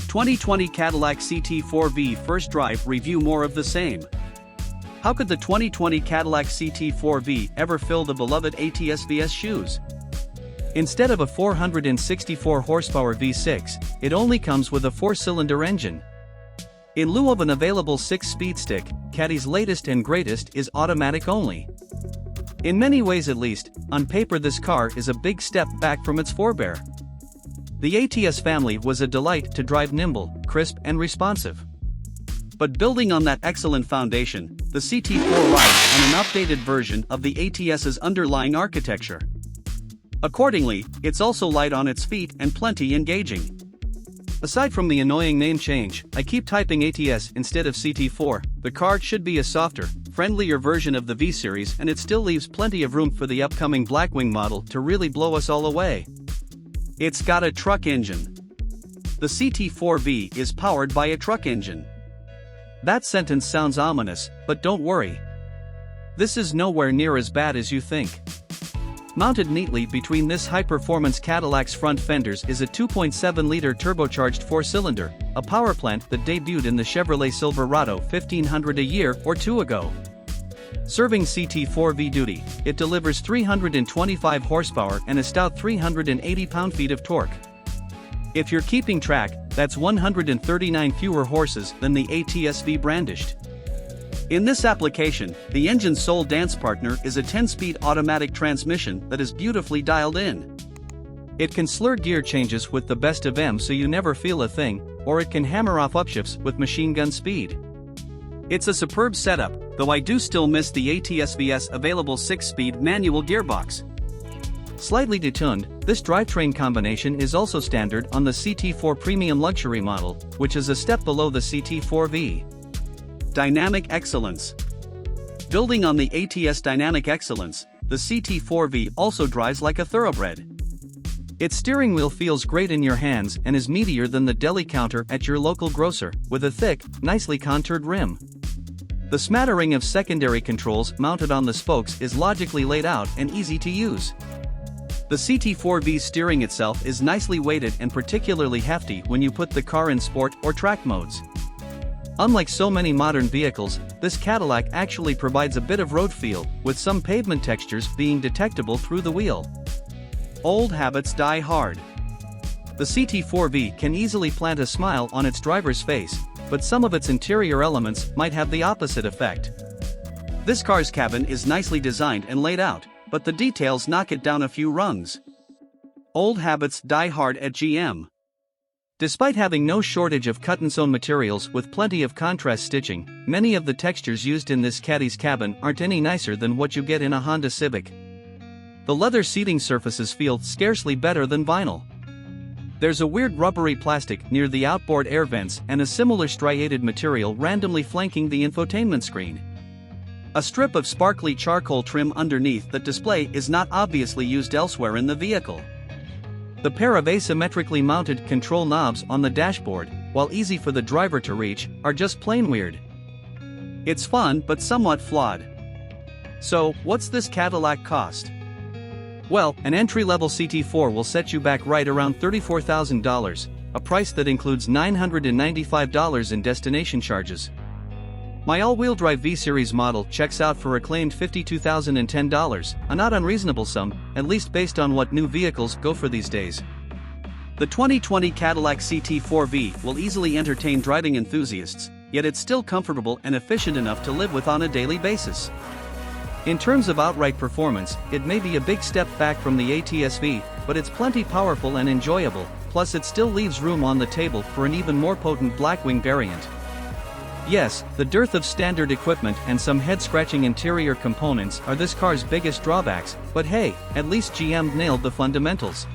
2020 Cadillac CT4 V first drive review. More of the same. How could the 2020 Cadillac CT4 V ever fill the beloved ATS-V's shoes? Instead of a 464 horsepower V6, it only comes with a 4-cylinder engine. In lieu of an available 6-speed stick, Caddy's latest and greatest is automatic only. In many ways, at least, on paper this car is a big step back from its forebear. The ATS family was a delight to drive, nimble, crisp and responsive. But building on that excellent foundation, the CT4 rides on an updated version of the ATS's underlying architecture. Accordingly, it's also light on its feet and plenty engaging. Aside from the annoying name change, I keep typing ATS instead of CT4, the car should be a softer, friendlier version of the V series, and it still leaves plenty of room for the upcoming blackwing model to really blow us all away. It's got a truck engine. The CT4 V is powered by a truck engine. That sentence sounds ominous, but don't worry. This is nowhere near as bad as you think. Mounted neatly between this high-performance Cadillac's front fenders is a 2.7-liter turbocharged 4-cylinder, a power plant that debuted in the Chevrolet Silverado 1500 a year or two ago. Serving CT4 V duty, it delivers 325 horsepower and a stout 380 pound-feet of torque. If you're keeping track, that's 139 fewer horses than the ATS-V brandished. In this application, the engine's sole dance partner is a 10-speed automatic transmission that is beautifully dialed in. It can slur gear changes with the best of them so you never feel a thing, or it can hammer off upshifts with machine gun speed. It's a superb setup, though I do still miss the ATS-V's available 6-speed manual gearbox. Slightly detuned, this drivetrain combination is also standard on the CT4 Premium Luxury model, which is a step below the CT4 V. Dynamic excellence. Building on the ATS dynamic excellence, the CT4 V also drives like a thoroughbred. Its steering wheel feels great in your hands and is meatier than the deli counter at your local grocer, with a thick, nicely contoured rim. The smattering of secondary controls mounted on the spokes is logically laid out and easy to use. The CT4 V's steering itself is nicely weighted and particularly hefty when you put the car in sport or track modes. Unlike so many modern vehicles, this Cadillac actually provides a bit of road feel, with some pavement textures being detectable through the wheel. Old habits die hard. The CT4 V can easily plant a smile on its driver's face, but some of its interior elements might have the opposite effect. This car's cabin is nicely designed and laid out, but the details knock it down a few rungs. Old habits die hard at GM. Despite having no shortage of cut-and-sewn materials with plenty of contrast stitching, many of the textures used in this Caddy's cabin aren't any nicer than what you get in a Honda Civic. The leather seating surfaces feel scarcely better than vinyl. There's a weird rubbery plastic near the outboard air vents and a similar striated material randomly flanking the infotainment screen. A strip of sparkly charcoal trim underneath the display is not obviously used elsewhere in the vehicle. The pair of asymmetrically mounted control knobs on the dashboard, while easy for the driver to reach, are just plain weird. It's fun but somewhat flawed. So, what's this Cadillac cost? Well, an entry-level CT4 will set you back right around $34,000, a price that includes $995 in destination charges. My all-wheel drive V-Series model checks out for a claimed $52,010, a not unreasonable sum, at least based on what new vehicles go for these days. The 2020 Cadillac CT4 V will easily entertain driving enthusiasts, yet it's still comfortable and efficient enough to live with on a daily basis. In terms of outright performance, it may be a big step back from the ATS-V, but it's plenty powerful and enjoyable, plus it still leaves room on the table for an even more potent blackwing variant. Yes, the dearth of standard equipment and some head-scratching interior components are this car's biggest drawbacks, but hey, at least GM nailed the fundamentals.